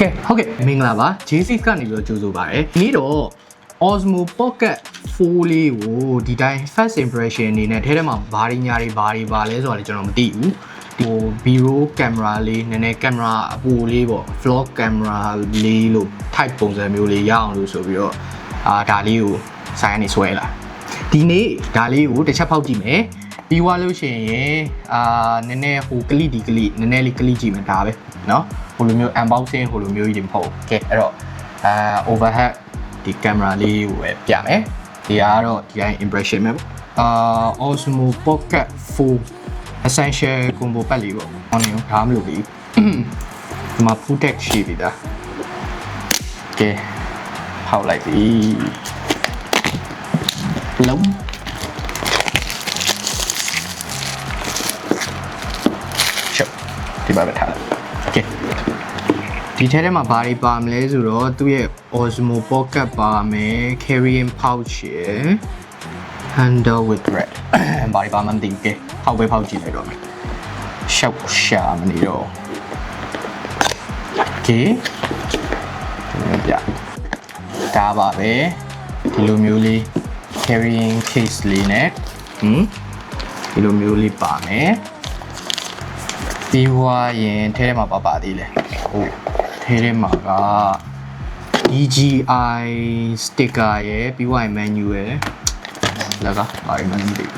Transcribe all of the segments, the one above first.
ကဲဟုတ်ကဲ့မင်္ဂလာပါ JC ကနေပြီးတော့ကြိုဆိုပါရစေဒီနေ့တော့ Osmo Pocket 4လေးကိုဒီတိုင်း first impression အနေနဲ့ထဲထဲမှာဘာတွေညာတွေဘာတွေပါလဲဆိုတာလည်းကျွန်တော်မသိဘူးဒီ Vero camera လေးနည်းနည်း camera အပူလေးပေါ့ vlog camera လေးလို့ type ပုံစံမျိုးလေးရအောင်လို့ဆိုပြီးတော့ဒါလေးကိုဆိုင်ကနေဆွဲလာဒီနေ့ဒါလေးကိုတစ်ချက်ဖောက်ကြည့်မယ်ပြီးွားလို့ရှိရင်နည်းနည်းဟိုကလိဒီကလိနည်းနည်းလေးကလိကြည့်မယ်ဒါပဲเนาะဟိုလိုမျိုး unboxing ဟိုလိုမျိုးကြီးတွေမဟုတ်ဘူးကဲအဲ့တော့ overhead ဒီ camera လေးကိုပဲပြမယ်ဒီကတော့ဒီတိုင်း impression ပဲOsmo Pocket 4 essential combo pack လေးပေါ့ဟောနေဒါမှမလုပ်ဘူးဒီမှာ full text ရှိပြီသားကဲဖောက်လိုက်ပြီလုံးဒီပါပဲထားလိုက်โอเคဒီထဲထဲမှာဘာတွေပါမလဲဆိုတော့သူ့ရဲ့ Osmo Pocket ပါမယ် carrying pouch ရယ် handle with thread ဘာတွေပါမှမသိဘူးကဲဖောက်ပဲဖောက်ကြည့်လိုက်တော့မယ်ရှောက်ရှာမနေတော့โอเคပြဒါပါပဲဒီလိုမျိုးလေး carrying case လေးနဲ့ဒီလိုမျိုးလေးပါမယ်ပြီးွားရင်ထဲထဲမှာပါသေးလဲဟုတ်ထဲထဲမှာက DJI sticker ရယ်ပြီးွားရင် menu ရယ်လက်ကဘာမှမသိဘူး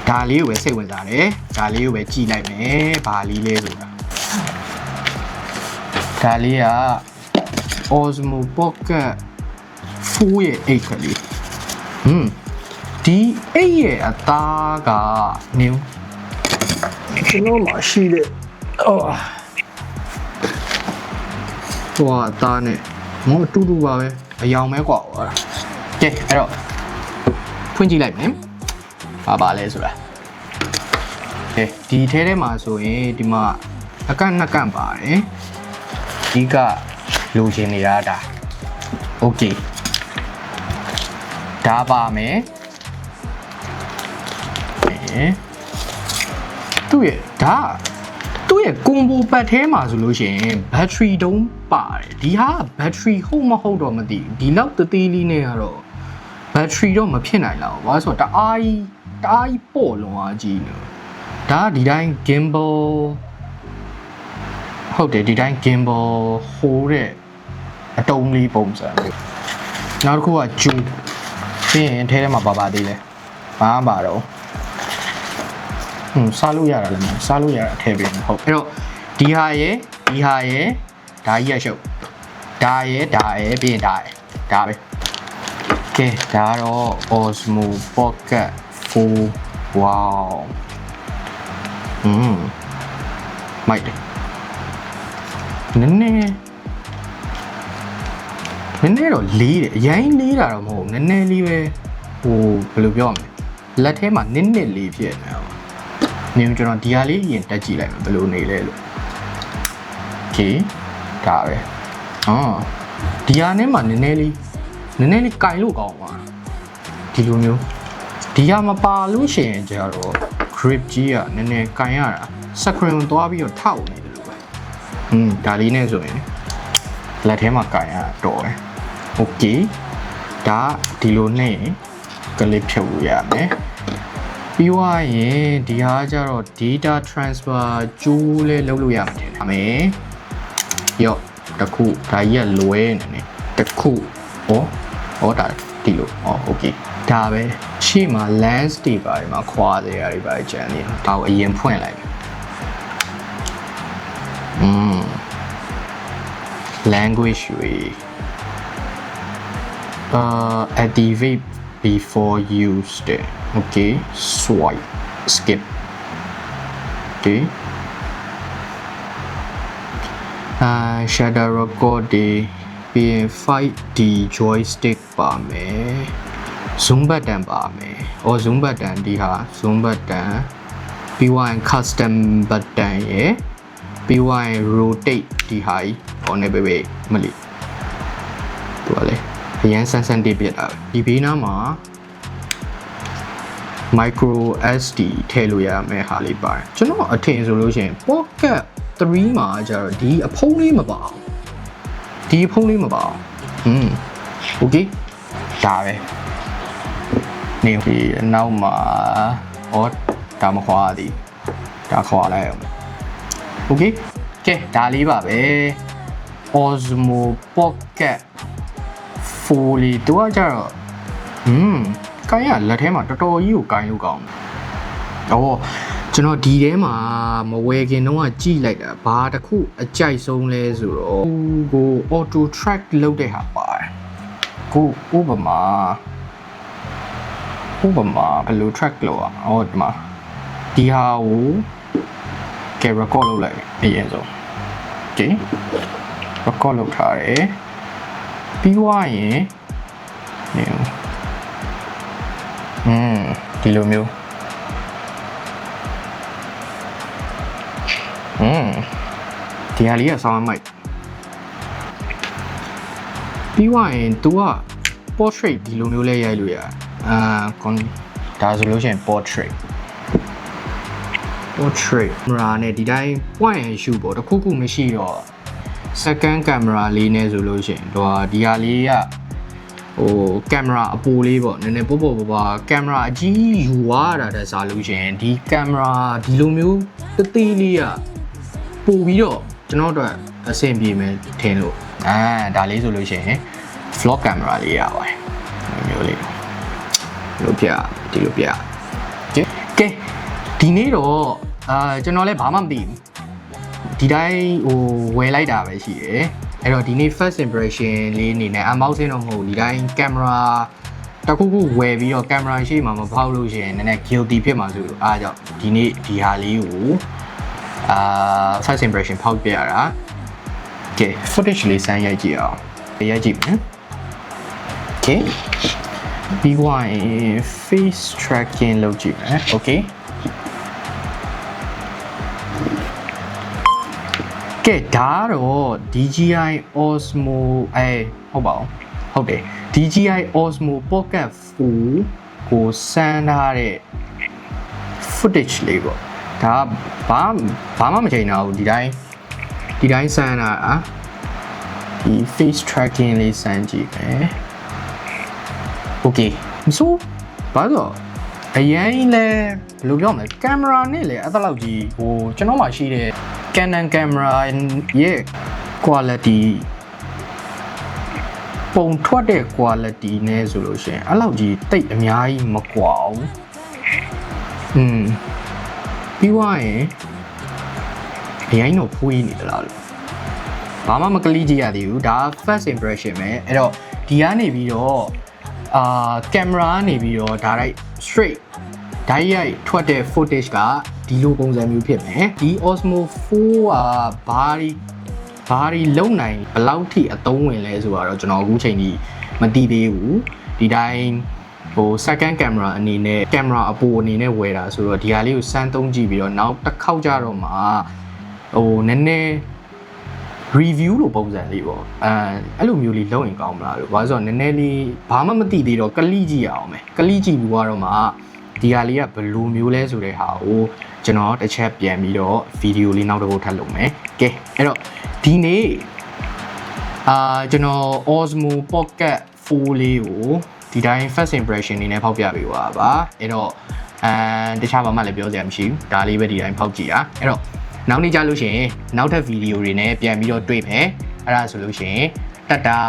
ဒါလေးကိုပဲစိတ်ဝင်စားတယ်ဒါလေးကိုပဲကြည့်လိုက်မယ်ဘာလေးလဲဆိုတာဒါလေးက Osmo Pocket 4ရဲ့အိတ်ကလေးဒီအိတ်ရဲ့အသားကnewကျွန်တော်မှရှိတယ်ဟိုအသားနဲ့မဟုတ်အတူတူပါပဲအယောင်ပဲကွာဟောကဲအဲ့တော့ဖွင့်ကြည့်လိုက်မယ်ဘာလဲဆိုတာကဲဒီထဲထဲမှာဆိုရင်ဒီမှာအကန့်နှစ်ကန့်ပါတယ်ဒီကလိုချင်နေတာဒါโอเคဒါပါမယ်သူ့ရဲ့ combo pack ထဲမှာဆိုလို့ရှိရင် battery တုံးပါတယ်ဒီဟာ battery ဟုတ်မဟုတ်တော့မသိဘူးဒီလောက်သေးလေးနဲ့ကတော့ battery တော့မဖြစ်နိုင်တော့ဘာလို့ဆိုတော့တအားကြီးပေါ့လုံးအားကြီးနေဒါဒီတိုင်း gimbal ဟုတ်တယ်ဒီတိုင်း gimbal ဟိုးတဲ့အတုံးလေးပုံစံမျိုးနောက်တစ်ခုကဂျူပြီးရင်ထဲထဲမှာပါသေးလဲဘာမှပါတော့စားလို့ရတာလည်းမဟုတ်စားလို့ရတာထည့်ပေးမှာဟုတ်အဲ့တော့ဒီဟာရယ်ဒါကြီးရရှုပ်ဒါရယ်ပြီးရင်ဒါပဲကဲဒါတော့ Osmo Pocket 4 wow မိုက်တယ်နည်းနည်းတော့လေးတယ်အရင်လေးတာတော့မဟုတ်နည်းနည်းလေးပဲဟိုဘယ်လိုပြောမလဲလက်ထဲမှာနစ်လေးဖြစ်နေတော့နေကျွန်တော်ဒီဟာလေးရင်တက်ကြည့်လိုက်မယ်ဘယ်လိုနေလဲလို့โอเคဒါပဲဒီဟာနဲ့မှနည်းနည်းလေးကင်လို့ကောင်းပါဒီလိုမျိုးဒီဟာမပါလို့ရှိရင်ကျတော့ grip ကြီးကနည်းနည်းကင်ရတာ screen သွားပြီးတော့ထောက်နေတယ်လို့ပဲဒါလေးနဲ့ဆိုရင်လက်ထဲမှာကင်ရတော့တယ်โอเคဒါဒီလိုနဲ့ကလစ်ဖြုတ်လို့ရမယ်ပြီးွားရင်ဒီဟာကျတော့ data transfer ကျိုးလဲလုပ်လို့ရမှာတယ်ဒါမယ်ရော့တခုဒါကြီးကလွဲနေတယ်တခုဟောဒါဒီလိုโอเคဒါပဲရှေ့မှာ lens တွေပါတယ်မှာခွာတယ်ရတယ်ပါကြံနေဒါကိုအရင်ဖွင့်လိုက်မယ်language တွေactivate before used okay swipe skip okay shadow record ပြီးရင် 5D joystick ပါမယ် zoom button ပါမယ် zoom button ဒီဟာ zoom button ပြီးရင် custom button ရယ်ပြီးရင် rotate ဒီဟာကြီးနေပဲမလီသူကလေအရင်ဆန်းတိပြတာဒီဘေးနားမှာ micro SD ထည့်လို့ရမယ်ဟာလေးပါတယ်ကျွန်တော်အထင်ဆိုလို့ရှိရင် Pocket 3မှာကျတော့ဒီအဖုံးလေးမပါဘူး ဒီဖုန်းလေးမပါဘူးโอเคဒါပဲနေဒီနောက်မှာဟောဒါမခွာသည်ဒါခွာလိုက်အောင်โอเคကဲဒါလေးပါပဲ Osmo Pocket Fully တော့ကြတော့ကိုင်းရလက်ထဲမှာတော်တော်ကြီးကိုကိုင်းလို့ကောင်းတယ်ကျွန်တော်ဒီထဲမှာမဝယ်ခင်တော့ကြည့်လိုက်တာဘာတစ်ခုအကြိုက်ဆုံးလဲဆိုတော့ကို auto track လုပ်တဲ့ဟာပါတယ်ကိုဥပမာဘယ်လို track လုပ်อ่ะဒီမှာဒီဟာကို record လုပ်လိုက်အရင်ဆုံး okay record လုပ်ထားတယ်ပြီးွားရင်ဒီလိုမျိုးဒီဟာလေးက sound mic ပြီးွားရင် तू က portrait ဒီလိုမျိုးလဲရိုက်လို့ရဒါဆိုလို့ရှိရင် portrait camera နဲ့ဒီတိုင်း point and shoot ပေါ့တခုခုမရှိတော့ second camera လေးနဲ့ဆိုလို့ရှိရင်ဒီဟာလေးကcamera အပိုလေးပေါ့နည်းနည်းပေါ့ကင်မရာအကြီးယူသွားတာတက်စားလို့ရှိရင်ဒီကင်မရာဒီလိုမျိုးတသေးလေးကပို့ပြီးတော့ကျွန်တော်တို့အဆင်ပြေမယ်ထင်လို့ဒါလေးဆိုလို့ရှိရင် vlog camera လေးရပါတယ်မျိုးလေးလို့ပြဒီလိုပြကဲဒီနေ့တော့ကျွန်တော်လည်းဘာမှမသိဘူးဒီတိုင်းဝယ်လိုက်တာပဲရှိတယ်အဲ့တော့ဒီနေ့ first impression လေးအနေနဲ့ unboxing တော့မဟုတ်ဒီတိုင်း camera တခုခုဝယ်ပြီးတော့ camera ရှေ့မှာမဖောက်လို့ရှိရင်နည်းနည်း guilty ဖြစ်မှာဆိုလို့အားကြောင့်ဒီနေ့ဒီဟာလေးကိုfirst impression ဖောက်ပြရတာကဲ footage လေးစမ်းရိုက်ကြည့်အောင်ရိုက်ကြည့်မယ် okay ပြီးွားရင် face tracking လုပ်ကြည့်မယ် okayကဲဒါတော့ DJI Osmo ဟုတ်တယ် DJI Osmo Pocket 4ကိုစမ်းထားတဲ့ footage လေးပေါ့ဒါဘာမှမချိန်တော့ဘူးဒီတိုင်းစမ်းတာဒီ face tracking လေးစမ်းကြည့်မယ် okay so ဘာလို့အရင်လဲဘယ်လိုပြောမလဲကင်မရာနဲ့လေအဲ့လောက်ကြီးကျွန်တော်မှရှိတဲ့ Canon camera ရဲ့ quality ပုံထွက်တဲ့ quality နဲ့ဆိုလို့ရှိရင်အဲ့လောက်ကြီးတိတ်အများကြီးမကွာဘူးပြီးွားရင်အရင်တော့ဖွေးနေသလားလို့ဘာမှမကလိကြည့်ရသေးဘူးဒါ first impression ပဲအဲ့တော့ဒီကနေပြီးတော့camera ကနေပြီးတော့ direct straight ဓာတ်ရိုက်ထွက်တဲ့ footage ကဒီလိုပုံစံမျိုးဖြစ်မယ်ဒီ Osmo 4ကဘာတွေလုံနိုင်ဘယ်လောက်ထိအသုံးဝင်လဲဆိုတော့ကျွန်တော်အခုချိန်ကြီးမသိသေးဘူးဒီတိုင်းsecond camera အနေနဲ့ camera အပိုအနေနဲ့ဝယ်တာဆိုတော့ဒီဟာလေးကိုစမ်းသုံးကြည့်ပြီးတော့နောက်တစ်ခေါက်ကြတော့မှနည်းနည်း review လို့ပုံစံလေးပေါ့အဲ့လိုမျိုးလေးလုပ်ရင်ကောင်းမလားလို့ဘာလို့ဆိုတော့နည်းနည်းလေးဘာမှမသိသေးတော့ကလိကြည့်ရအောင်မယ်ကလိကြည့်ပြီးတော့မှဒီဟာလေးကဘယ်လိုမျိုးလဲဆိုတဲ့ဟာကိုကျွန်တော်တစ်ချက်ပြန်ပြီးတော့ဗီဒီယိုလေးနောက်တစ်ခုထပ်လုပ်မယ်ကဲအဲ့တော့ဒီနေ့ကျွန်တော် Osmo Pocket 4လေးကိုဒီတိုင်း first impression နေနဲ့ဖောက်ပြပေးပါပါအဲ့တော့တခြားဘာမှလည်းပြောစရာမရှိဘူးဒါလေးပဲဒီတိုင်းဖောက်ကြည့်ရအဲ့တော့နောက်နေ့ကြလို့ရှိရင်နောက်ထပ်ဗီဒီယိုတွေနဲ့ပြန်ပြီးတော့တွေ့မယ်အဲ့ဒါဆိုလို့ရှိရင်တတာ